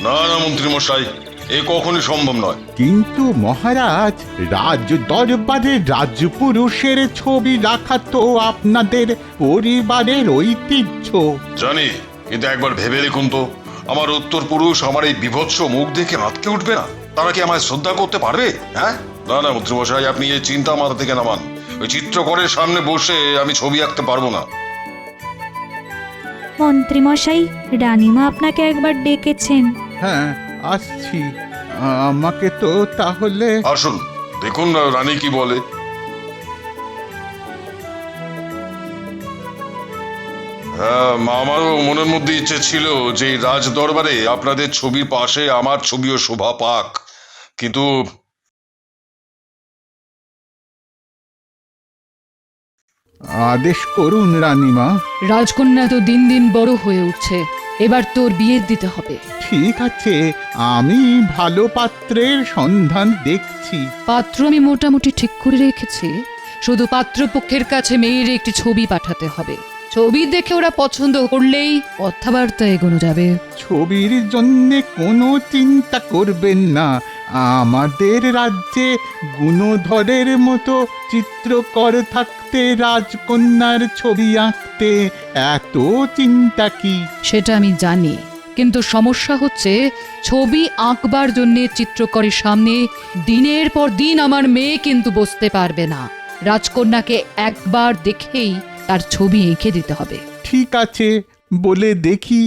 না না মন্ত্রী মশাই, এ কখনই সম্ভব নয়। কিন্তু মহারাজ, রাজ দরবারে রাজপুরুষের ছবি রাখা তো আপনাদের পরিবারের ঐতিহ্য। জানি, কিন্তু একবার ভেবে দেখুন তো, আমার উত্তর পুরুষ আমার এই বিভৎস মুখ দেখে আঁতকে উঠবে না? তারা কি আমায় শ্রদ্ধা করতে পারবে? হ্যাঁ, না না মন্ত্রী মশাই, আপনি এই চিন্তা মাথা থেকে নামান। ওই চিত্রকরের সামনে বসে আমি ছবি আঁকতে পারবো না। মন্ত্রীমশাই, রানীমা আপনাকে একবার ডেকেছেন। হ্যাঁ, আসছি। আমাকে তো তাহলে আসুন, দেখুন না রানী কি বলে। হ্যাঁ, আমারও মনের মধ্যে ইচ্ছে ছিল যে এই রাজ দরবারে আপনাদের ছবির পাশে আমার ছবিও শোভা পাক, কিন্তু আদেশ করুন রানীমা। রাজকন্যা তো দিন দিন বড় হয়ে উঠছে, এবার তোর বিয়ে দিতে হবে। ঠিক আছে, আমি ভালো পাত্রের সন্ধান দেখছি। পাত্র আমি মোটামুটি ঠিক করে রেখেছি, শুধু পাত্রপক্ষের কাছে মেয়ের একটি ছবি পাঠাতে হবে। ছবি দেখে ওরা পছন্দ করলেই কথাবার্তা এগোনো যাবে। ছবির জন্য কোনো চিন্তা করবেন না। আমাদের রাজ্যে গুণধরের মতো চিত্রকর থাকতে রাজকন্যার ছবি আঁকতে এত চিন্তা কি? সেটা আমি জানি, কিন্তু সমস্যা হচ্ছে ছবি আঁকবার জন্য চিত্রকরের সামনে দিনের পর দিন আমার মেয়ে কিন্তু বসতে পারবে না। রাজকন্যাকে একবার দেখেই তার ছবি এঁকে দিতে হবে। ঠিক আছে, বলে দেখি।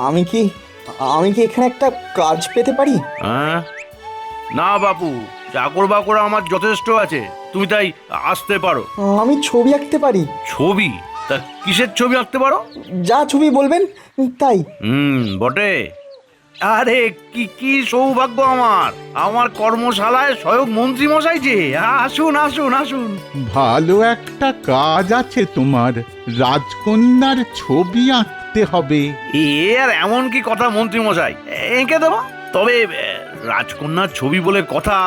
আমি কি এখানে একটা কাজ পেতে পারি? হ্যাঁ, না বাপু, চাকর বাকর আমার যথেষ্ট আছে, তুমি তাই আসতে পারো। আমি ছবি আঁকতে পারি। ছবি? তা কিসের ছবি আঁকতে পারো? যা ছবি বলবেন তাই। বটে। আরে কি কি সৌভাগ্য আমার, আমার কর্মশালায় স্বয়ং মন্ত্রী মশাই যে। আসুন আসুন আসুন। ভালো একটা কাজ আছে তোমার, রাজকন্যার ছবি আঁকতে হবে। এ আর এমন কি কথা মন্ত্রী মশাই, এঁকে দেবো। তবে রাজকন্যার ছবি বলে কথা,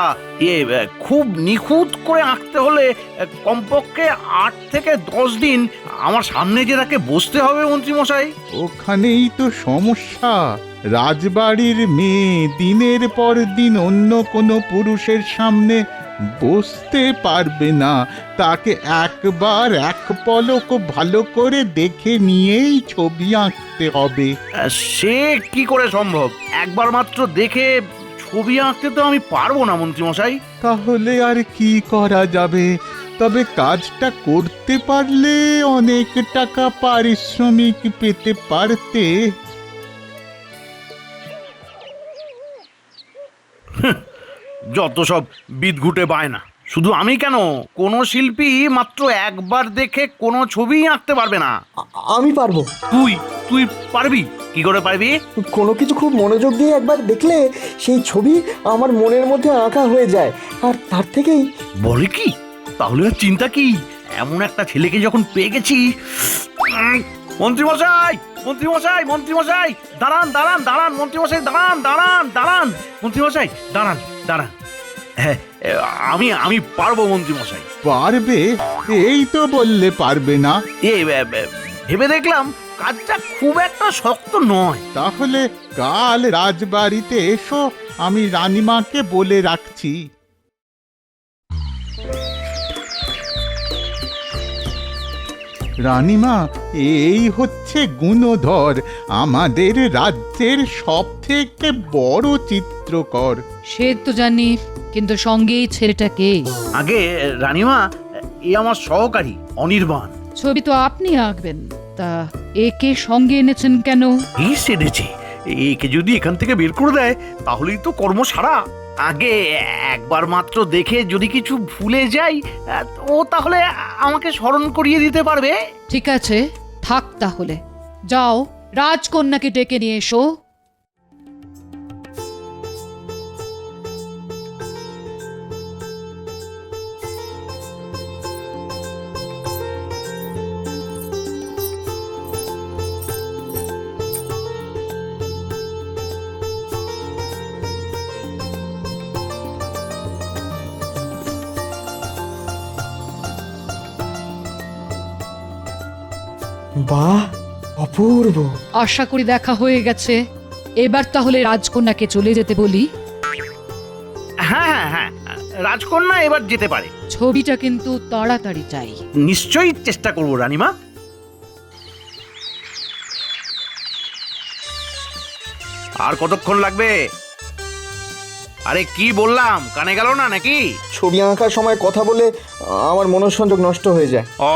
খুব নিখুঁত করে আঁকতে হলে কমপক্ষে 8 থেকে 10 দিন আমার সামনে যে তাকে বসতে হবে মন্ত্রী মশাই। ওখানেই তো সমস্যা। রাজবাড়ির মেয়ে দিনের পর দিন অন্য কোনো পুরুষের সামনে বসতে পারবে না। তাকে একবার এক পলক ভালো করে দেখে নিয়েই ছবি আঁকতে হবে। সে কি করে সম্ভব? একবার মাত্র দেখে ছবি আঁকতে তো আমি পারবো না মন্ত্রী মশাই। তাহলে আর কি করা যাবে? তবে কাজটা করতে পারলে অনেক টাকা পারিশ্রমিক পেতে পারতে। যত সব বিদঘুটে বায়না। শুধু আমি কেন, কোনো শিল্পী মাত্র একবার দেখে কোনো ছবি আঁকতে পারবে না। আমি পারবো। তুই তুই পারবি? কি করে পারবি? কোনো কিছু খুব মনোযোগ দিয়ে একবার দেখলে সেই ছবি আমার মনের মধ্যে আঁকা হয়ে যায়, আর তার থেকেই। বলে কি? তাহলে আর চিন্তা কি, এমন একটা ছেলেকে যখন পেয়ে গেছি। মন্ত্রী মশাই, মন্ত্রী মশাই, মন্ত্রী মশাই, দাঁড়ান দাঁড়ান দাঁড়ান, মন্ত্রী মশাই দাঁড়ান দাঁড়ান দাঁড়ান, মন্ত্রী মশাই দাঁড়ান দাঁড়ান। হ্যাঁ, আমি পারবো মন্ত্রী মশাই। পারবে? এই তো বললে পারবে না। ভেবে দেখলাম কাজটা খুব একটা শক্ত নয়। তাহলে কাল রাজবাড়িতে এসো, আমি রানীমাকে বলে রাখছি। রানীমা, এই হচ্ছে গুণধর, আমাদের রাজ্যের সব থেকে বড় চিত্রকর। সে তো জানি, কিন্তু সঙ্গে এই ছেলেটা কে? আগে রানীমা, এ আমার সহকারী অনির্বাণ। ছবি তো আপনি আঁকবেন, তা একে সঙ্গে এনেছেন কেন? এই সেরেছে, একে যদি এখান থেকে বের করে দেয় তাহলেই তো কর্ম সারা। আগে একবার মাত্র দেখে যদি কিছু ভুলে যাই, ও তাহলে আমাকে স্মরণ করিয়ে দিতে পারবে। ঠিক আছে, থাক তাহলে। যাও, রাজকন্যাকে ডেকে নিয়ে এসো। বাহ, অপূর্ব। আশা করি দেখা হয়ে গেছে। এবার তাহলে রাজকন্যাকে চলে যেতে বলি। হ্যাঁ হ্যাঁ হ্যাঁ, রাজকন্যা এবার যেতে পারে। ছবিটা কিন্তু তাড়াতাড়ি চাই। নিশ্চয়ই চেষ্টা করব রানীমা। আর কতক্ষণ লাগবে? আরে কি বললাম, কানে গেল না নাকি? ছবি আঁকার সময় কথা বলে আমার মনোসংযোগ নষ্ট হয়ে যায়। ও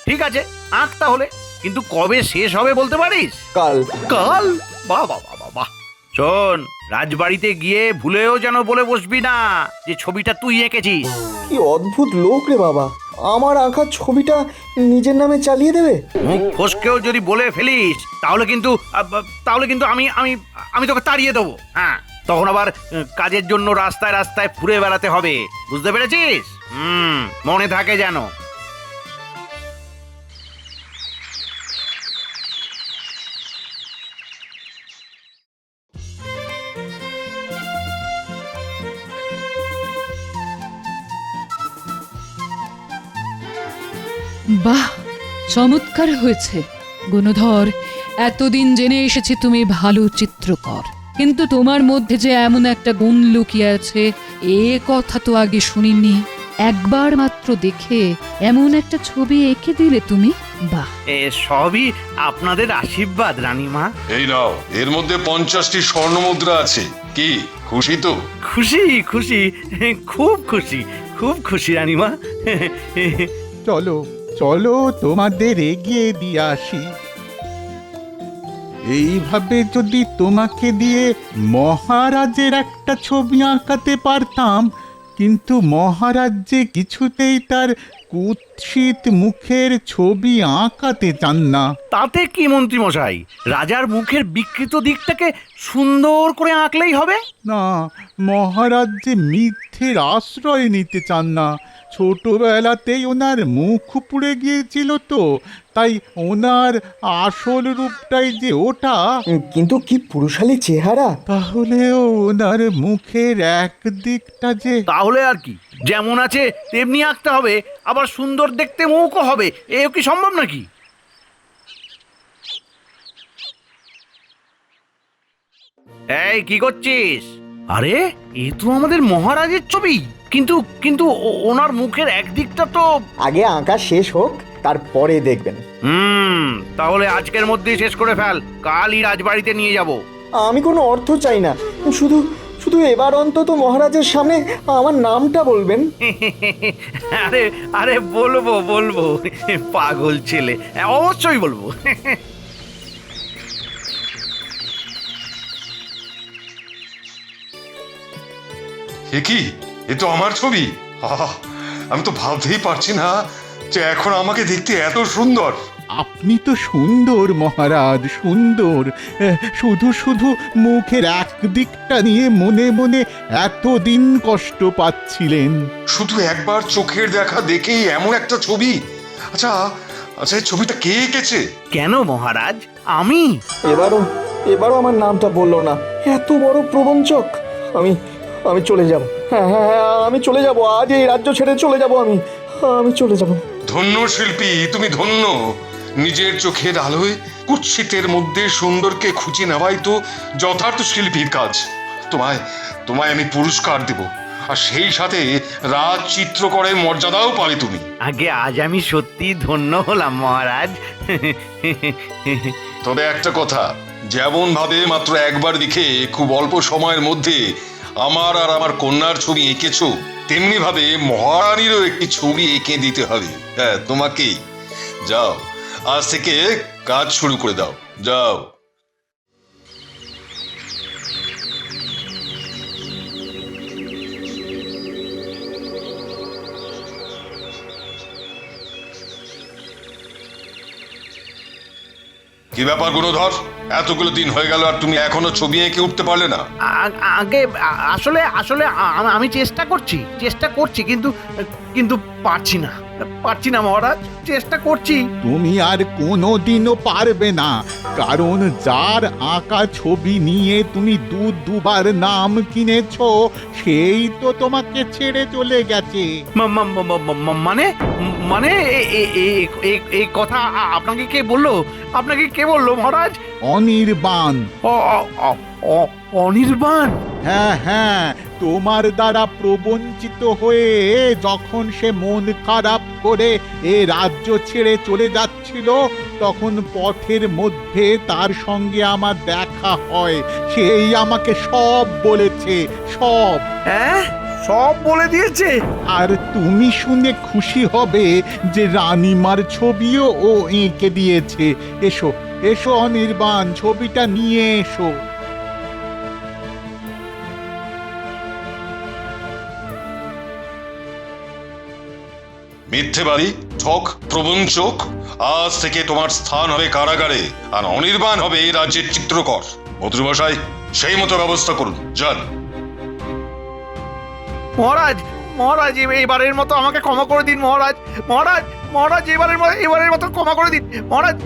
ঠিক আছে, আঁক তাহলে, কিন্তু কবে শেষ হবে বলতে পারিস? কাল। কাল? বাহ বাহ বাহ বাহ বাহ। শোন, রাজবাড়িতে গিয়ে ভুলেও যেন বলে বসবি না যে ছবিটা তুই এঁকেছিস। কি অদ্ভুত লোক রে বাবা, আমার আঁকা ছবিটা নিজের নামে চালিয়ে দেবে। মুখ ফসকেও যদি বলে ফেলিস তাহলে কিন্তু আমি আমি আমি তোকে তাড়িয়ে দেবো। হ্যাঁ, তখন আবার কাজের জন্য রাস্তায় রাস্তায় ঘুরে বেড়াতে হবে, বুঝতে পেরেছিস? মনে থাকে যেন। বাহ, চমৎকার হয়েছে গুণধর। এতদিন জেনে এসেছি তুমি ভালো চিত্রকর, কিন্তু তোমার মধ্যে যে এমন একটা গুণ লুকিয়ে আছে এ কথা তো আগে শুনিনি। একবার মাত্র দেখে এমন একটা ছবি এঁকে দিলে তুমি। বাহ, এ সবই আপনাদের আশীর্বাদ রানীমা। এই নাও, এর মধ্যে 50টি স্বর্ণ মুদ্রা আছে। কি খুশি তো? খুশি খুশি, খুব খুশি, খুব খুশি রানীমা। চলো চলো, তোমাদের এগিয়ে দিয়ে আসি। এইভাবে যদি তোমাকে দিয়ে মহারাজের একটা ছবি আঁকাতে পারতাম, কিন্তু মহারাজ যে কিছুতেই তার কুৎসিত মুখের ছবি আঁকাতে চান না। তাতে কি মন্ত্রী মশাই, রাজার মুখের বিকৃত দিকটাকে সুন্দর করে আঁকলেই হবে। না, মহারাজ যে মিথ্যের আশ্রয় নিতে চান না। ছোটবেলাতেই ওনার মুখ পুড়ে গিয়েছিল তো, তাই ওনার আসল রূপটাই যে ওটা। কিন্তু কি পুরুষালী চেহারা। তাহলেও ওনার মুখের এক দিকটা যে। তাহলে আর কি, যেমন আছে তেমনি আঁকতে হবে, আবার সুন্দর দেখতে মুখও হবে। এও কি সম্ভব নাকি? এই কি করছিস? আরে এ তো আমাদের মহারাজের ছবি, কিন্তু কিন্তু ওনার মুখের একদিকটা তো। আগে আঁকা শেষ হোক, তারপরে দেখবেন। তাহলে আজকের মধ্যেই শেষ করে ফেল, কালই রাজবাড়িতে নিয়ে যাব। আমি কোনো অর্থ চাই না, শুধু শুধু এবার অন্তত মহারাজের সামনে আমার নামটা বলবেন। আরে আরে বলবো বলবো, পাগল ছেলে, অবশ্যই বলবো। এ কি? এ তো আমার ছবি। আহা, আমি তো ভাবতেই পারছি না যে এখন আমাকে দেখতে এত সুন্দর। আপনি তো সুন্দর মহারাজ, সুন্দর। শুধু শুধু মুখের এক দিকটা নিয়ে মনে মনে এতদিন কষ্ট পাচ্ছিলেন। শুধু একবার চোখের দেখা দেখেই এমন একটা ছবি। আচ্ছা আচ্ছা, এই ছবিটা কে এঁকেছে? কেন মহারাজ, আমি? এবারও আমার নামটা বললো না। এত বড় প্রবঞ্চক। আমি আমি চলে যাব। হ্যাঁ হ্যাঁ হ্যাঁ, আমি চলে যাব। আজ এই রাজ্য ছেড়ে চলে যাব। আমি চলে যাব। ধন্য শিল্পী, তুমি ধন্য। নিজের চোখের আলোয় কুৎসিতের মধ্যে সুন্দরকে খুঁজে নেওয়াই তো যথার্থ শিল্পীর কাজ। তোমায় তোমায় আমি পুরস্কার দেব, আর সেই সাথে রাজ চিত্রকরের মর্যাদাও পাবে তুমি। আগে আজ আমি সত্যি ধন্য হলাম মহারাজ। তবে একটা কথা, যেমন ভাবে মাত্র একবার দেখে খুব অল্প সময়ের মধ্যে আমার আর আমার কন্যার ছবি এঁকেছো, তেমনি ভাবে মহারানীরও একটি ছবি এঁকে দিতে হবে। হ্যাঁ, তোমাকেই। যাও, আজ থেকে কাজ শুরু করে দাও, যাও। কি ব্যাপার গুণধর, এতগুলো দিন হয়ে গেল আর তুমি এখনো ছবি এঁকে উঠতে পারলে না? আগে আসলে আসলে আমি চেষ্টা করছি কিন্তু কিন্তু পারছি না। পারছি না মহারাজ, চেষ্টা করছি। তুমি আর কোনোদিনও পারবে না, কারণ যার আঁকা ছবি নিয়ে তুমি দুবার নাম কিনেছো সেই তো তোমাকে ছেড়ে চলে গেছে। মানে মানে এই কথা আপনাকে কে বললো? আপনাকে কে বললো মহারাজ? অনির্বাণ। অনির্বাণ? হ্যাঁ হ্যাঁ, তোমার দ্বারা প্রবঞ্চিত হয়ে যখন সে মন খারাপ করে এ রাজ্য ছেড়ে চলে যাচ্ছিল, তখন পথের মধ্যে তার সঙ্গে আমার দেখা হয়। সেই আমাকে সব বলেছে, সব। হ্যাঁ, সব বলে দিয়েছে? আর তুমি শুনে খুশি হবে যে রানীমার ছবিও ও এঁকে দিয়েছে। এসো এসো অনির্বাণ, ছবিটা নিয়ে এসো। মিথ্যেবাদী, ঠক, প্রবঞ্চক, আজ থেকে তোমার স্থান হবে কারাগারে, আর অনির্বাণ হবে এই রাজ্যের চিত্রকর। মন্ত্রীমশাই, সেই মতো ব্যবস্থা করুন, যান। মহারাজ, মহারাজ এবারের মতো আমাকে ক্ষমা করে দিন মহারাজ। মহারাজ, মহারাজ এবারের মতো ক্ষমা করে দিন মহারাজ।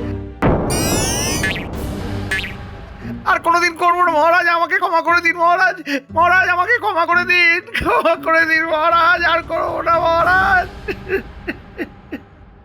আর কোনোদিন করবো না মহারাজ, আমাকে ক্ষমা করে দিন মহারাজ। মহারাজ আমাকে ক্ষমা করে দিন, ক্ষমা করে দিন মহারাজ, আর করবো না মহারাজ।